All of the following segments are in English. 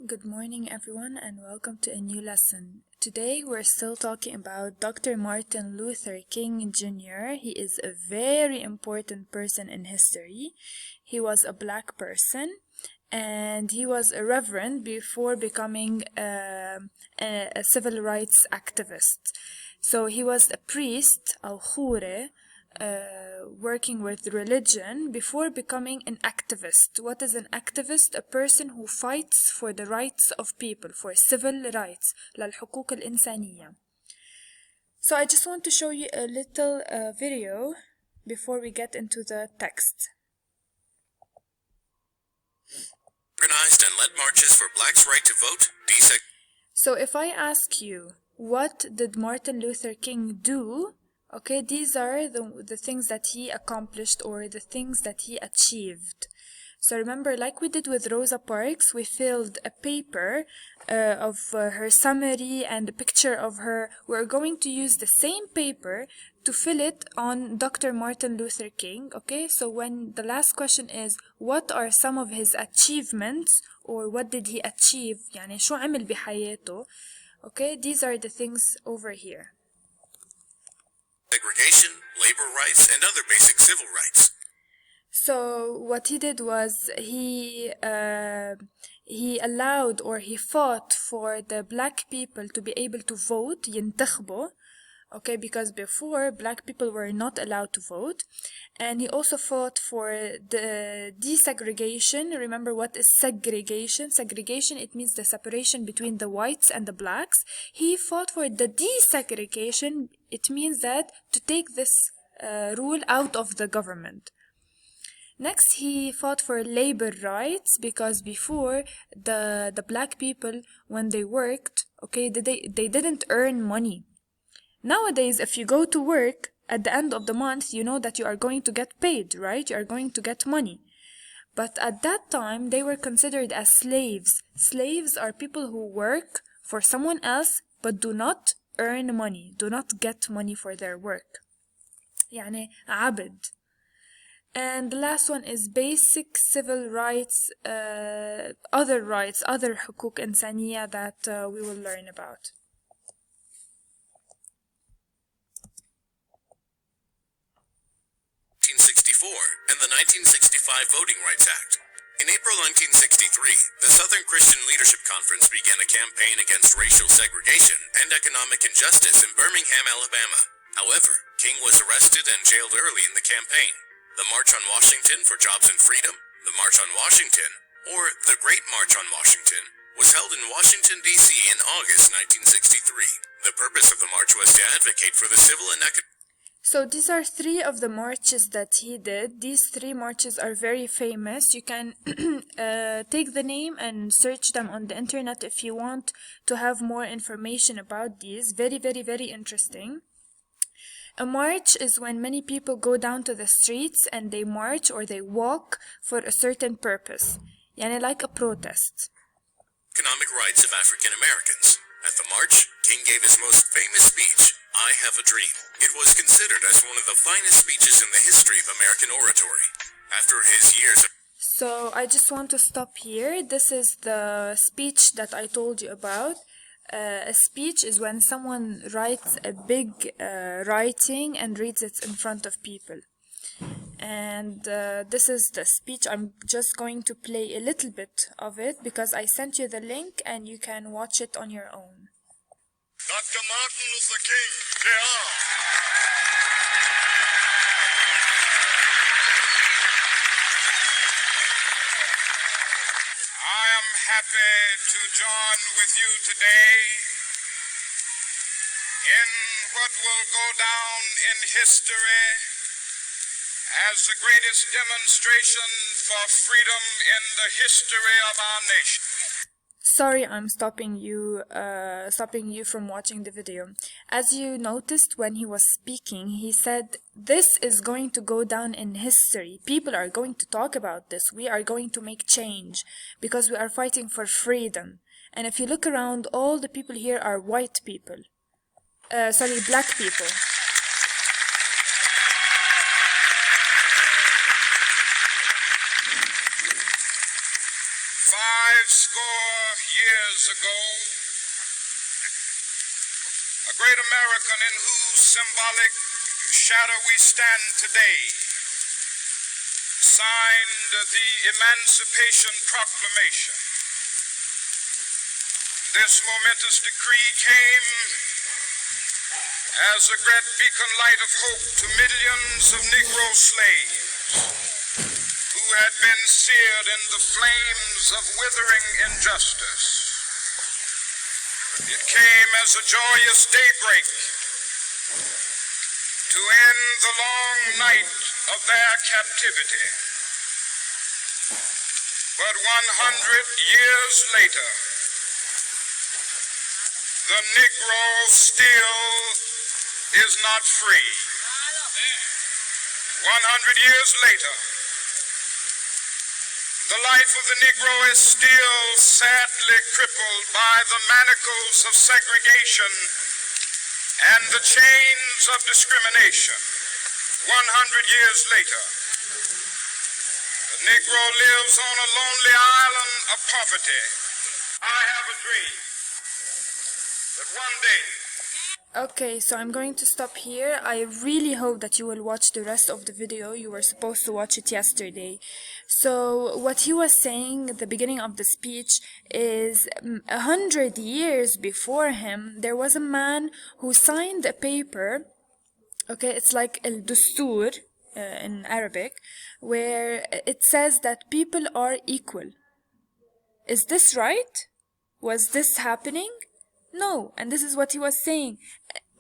Good morning, everyone, and welcome to a new lesson. Today, we're still talking about Dr. Martin Luther King Jr. He is a very important person in history. He was a black person, and he was a reverend before becoming a civil rights activist. So he was a priest, al-Khore, working with religion before becoming an activist. What is an activist? A person who fights for the rights of people, for civil rights, للحقوق الإنسانية. So I just want to show you a little video before we get into the text. Organized and led marches for blacks' right to vote, So if I ask you, what did Martin Luther King do? Okay, these are the things that he accomplished or the things that he achieved. So remember, like we did with Rosa Parks, we filled a paper of her summary and a picture of her. We're going to use the same paper to fill it on Dr. Martin Luther King. Okay, so when the last question is, what are some of his achievements or what did he achieve? يعني شو عمل بحياته? Okay, these are the things over here. Segregation, labor rights, and other basic civil rights. So what he did was he allowed or he fought for the black people to be able to vote, ينتخبوا, okay, because before black people were not allowed to vote. And he also fought for the desegregation. Remember what is segregation? Segregation, it means the separation between the whites and the blacks. He fought for the desegregation. It means that to take this rule out of the government. Next, he fought for labor rights because before the black people, when they worked, okay, they didn't earn money. Nowadays, if you go to work at the end of the month, you know that you are going to get paid, right? You are going to get money. But at that time, they were considered as slaves. Slaves are people who work for someone else but do not earn money, do not get money for their work. يعني عبد. And the last one is basic civil rights, other rights, other حقوق إنسانية that we will learn about. And the 1965 Voting Rights Act. In April 1963, the Southern Christian Leadership Conference began a campaign against racial segregation and economic injustice in Birmingham, Alabama. However, King was arrested and jailed early in the campaign. The March on Washington for Jobs and Freedom, the March on Washington, or the Great March on Washington, was held in Washington, D.C. in August 1963. The purpose of the march was to advocate for the civil and economic. So these are three of the marches that he did. These three marches are very famous. You can take the name and search them on the internet if you want to have more information about these. Very, very, very interesting. A march is when many people go down to the streets and they march or they walk for a certain purpose. يعني like a protest. Economic rights of African Americans. At the march, King gave his most famous speech, I Have a Dream. It was considered as one of the finest speeches in the history of American oratory. After his years of... So I just want to stop here. This is the speech that I told you about. A speech is when someone writes a big writing and reads it in front of people. And this is the speech. I'm just going to play a little bit of it because I sent you the link and you can watch it on your own. Dr. Martin Luther King, Jr. I am happy to join with you today in what will go down in history as the greatest demonstration for freedom in the history of our nation. Sorry, I'm stopping you from watching the video. As you noticed when he was speaking, he said, this is going to go down in history. People are going to talk about this. We are going to make change because we are fighting for freedom. And if you look around, all the people here are white people. Black people. 5 score years ago, a great American in whose symbolic shadow we stand today signed the Emancipation Proclamation. This momentous decree came as a great beacon light of hope to millions of Negro slaves who had been seared in the flames of withering injustice. It came as a joyous daybreak to end the long night of their captivity. But 100 years later, the Negro still is not free. 100 years later, the life of the Negro is still sadly crippled by the manacles of segregation and the chains of discrimination. 100 years later, the Negro lives on a lonely island of poverty. I have a dream that one day. Okay, so I'm going to stop here. I really hope that you will watch the rest of the video. You were supposed to watch it yesterday. So what he was saying at the beginning of the speech is 100 years before him, there was a man who signed a paper. Okay, it's like El Dustur in Arabic, where it says that people are equal. Is this right? Was this happening? No, and this is what he was saying.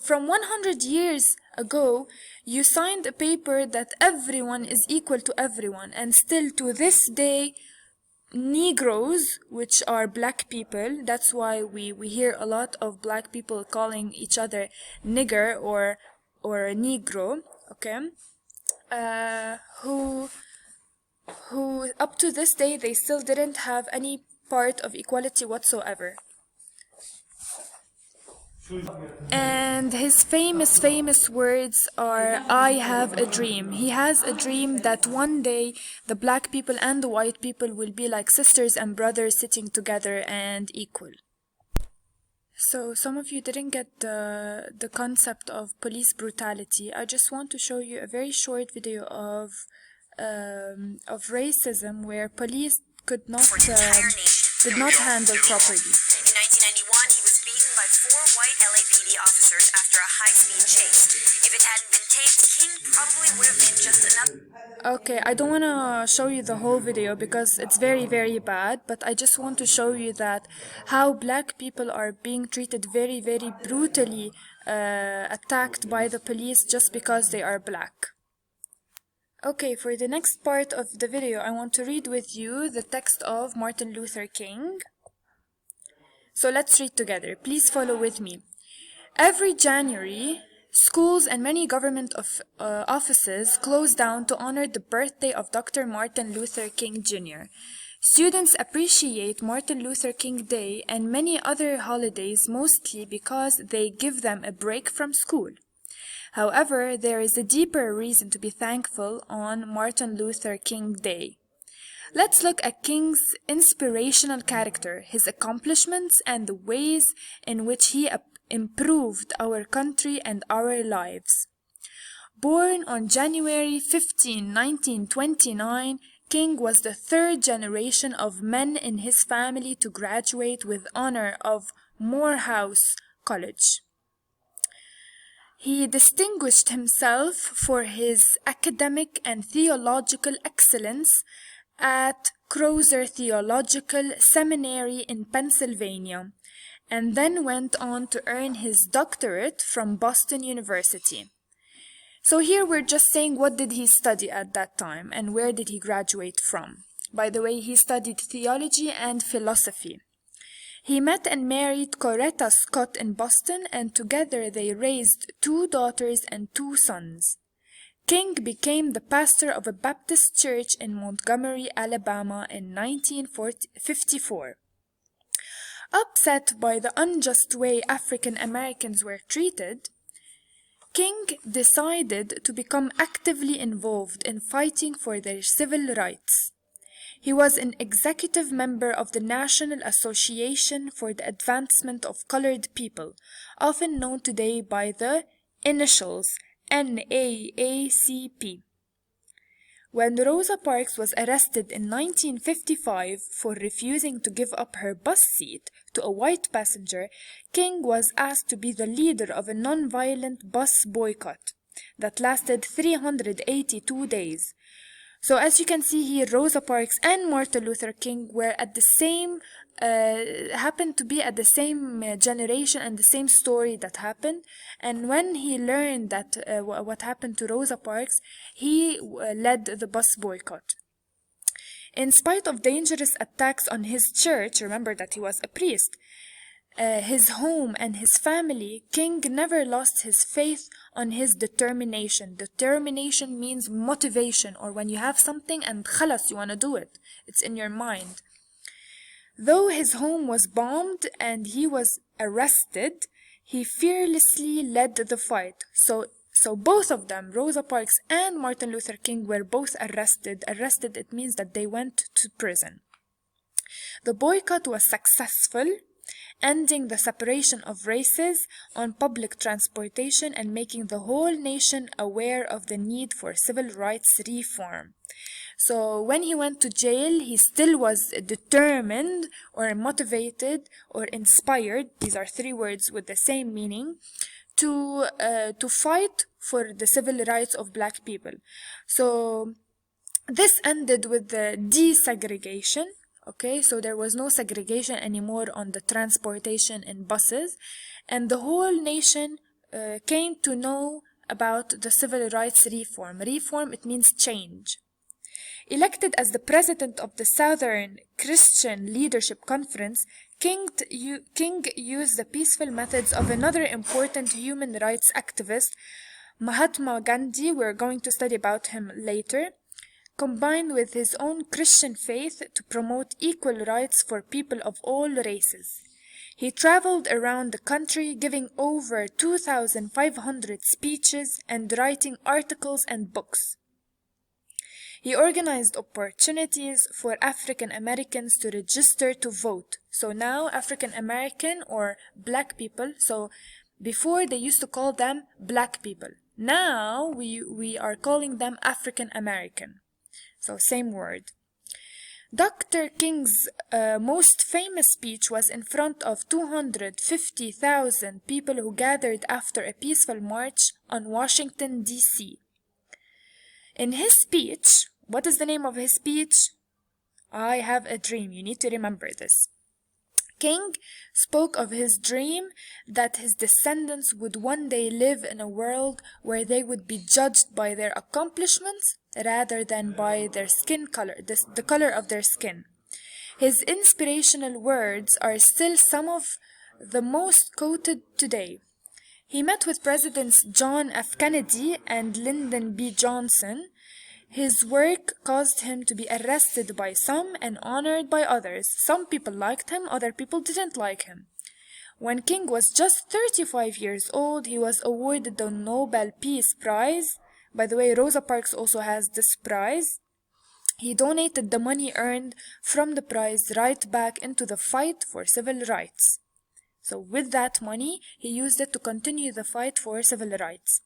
From 100 years ago, you signed a paper that everyone is equal to everyone, and still to this day, Negroes, which are black people, that's why we hear a lot of black people calling each other nigger or Negro, okay, who up to this day, they still didn't have any part of equality whatsoever. And his famous words are, I have a dream. He has a dream that one day the black people and the white people will be like sisters and brothers sitting together and equal. So some of you didn't get the concept of police brutality. I just want to show you a very short video of racism where police did not handle properly. In 1991, he was beaten by 4 white LAPD officers after a high-speed chase. If it hadn't been taped, King probably would have been just another... Okay, I don't want to show you the whole video because it's very bad, but I just want to show you that how black people are being treated very brutally, attacked by the police just because they are black. Okay, for the next part of the video, I want to read with you the text of Martin Luther King. So let's read together. Please follow with me. Every January, schools and many government offices close down to honor the birthday of Dr. Martin Luther King Jr. Students appreciate Martin Luther King Day and many other holidays mostly because they give them a break from school. However, there is a deeper reason to be thankful on Martin Luther King Day. Let's look at King's inspirational character, his accomplishments, and the ways in which he improved our country and our lives. Born on January 15, 1929, King was the third generation of men in his family to graduate with honor of Morehouse College. He distinguished himself for his academic and theological excellence at Crozer Theological Seminary in Pennsylvania, and then went on to earn his doctorate from Boston University. So here we're just saying what did he study at that time and where did he graduate from. By the way, he studied theology and philosophy. He met and married Coretta Scott in Boston, and together they raised 2 daughters and 2 sons. King became the pastor of a Baptist church in Montgomery, Alabama in 1954. Upset by the unjust way African Americans were treated, King decided to become actively involved in fighting for their civil rights. He was an executive member of the National Association for the Advancement of Colored People, often known today by the initials NAACP. When Rosa Parks was arrested in 1955 for refusing to give up her bus seat to a white passenger, King was asked to be the leader of a non-violent bus boycott that lasted 382 days. So as you can see here, Rosa Parks and Martin Luther King were at the same, happened to be at the same generation and the same story that happened. And when he learned that what happened to Rosa Parks, he led the bus boycott. In spite of dangerous attacks on his church, remember that he was a priest, his home and his family, King never lost his faith on his determination. Determination means motivation, or when you have something and khalas, you want to do it. It's in your mind. Though his home was bombed and he was arrested, he fearlessly led the fight. So both of them, Rosa Parks and Martin Luther King, were both arrested. Arrested, it means that they went to prison. The boycott was successful, ending the separation of races on public transportation and making the whole nation aware of the need for civil rights reform. So when he went to jail, he still was determined or motivated or inspired, these are three words with the same meaning, to fight for the civil rights of black people. So this ended with the desegregation. Okay, so there was no segregation anymore on the transportation in buses, and the whole nation came to know about the civil rights reform. Reform, it means change. Elected as the president of the Southern Christian Leadership Conference, King used the peaceful methods of another important human rights activist, Mahatma Gandhi. We're going to study about him later. Combined with his own Christian faith to promote equal rights for people of all races. He traveled around the country giving over 2,500 speeches and writing articles and books. He organized opportunities for African Americans to register to vote. So now African American or black people, so before they used to call them black people. Now we are calling them African American. So same word. Dr. King's most famous speech was in front of 250,000 people who gathered after a peaceful march on Washington, D.C. In his speech, what is the name of his speech? I have a dream. You need to remember this. King spoke of his dream that his descendants would one day live in a world where they would be judged by their accomplishments rather than by their skin color, the color of their skin. His inspirational words are still some of the most quoted today. He met with Presidents John F. Kennedy and Lyndon B. Johnson. His work caused him to be arrested by some and honored by others. Some people liked him, other people didn't like him. When King was just 35 years old, he was awarded the Nobel Peace Prize. By the way, Rosa Parks also has this prize. He donated the money earned from the prize right back into the fight for civil rights. So with that money, he used it to continue the fight for civil rights.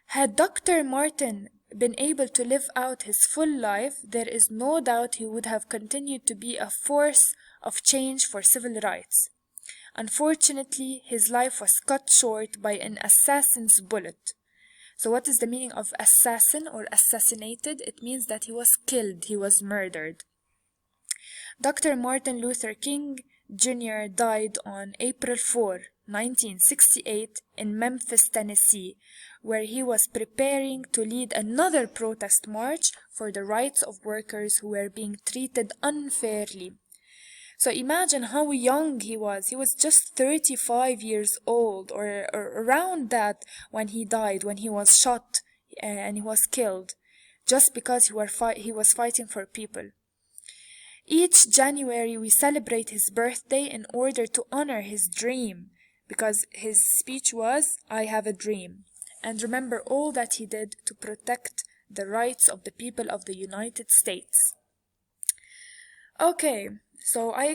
Had Dr. Martin been able to live out his full life, there is no doubt he would have continued to be a force of change for civil rights. Unfortunately, his life was cut short by an assassin's bullet. So what is the meaning of assassin or assassinated? It means that he was killed, he was murdered. Dr. Martin Luther King Jr. died on April 4, 1968 in Memphis, Tennessee, where he was preparing to lead another protest march for the rights of workers who were being treated unfairly. So imagine how young he was. He was just 35 years old or around that when he died, when he was shot and he was killed, just because he was fighting for people. Each January we celebrate his birthday in order to honor his dream, because his speech was, "I have a dream," and remember all that he did to protect the rights of the people of the United States. Okay, so I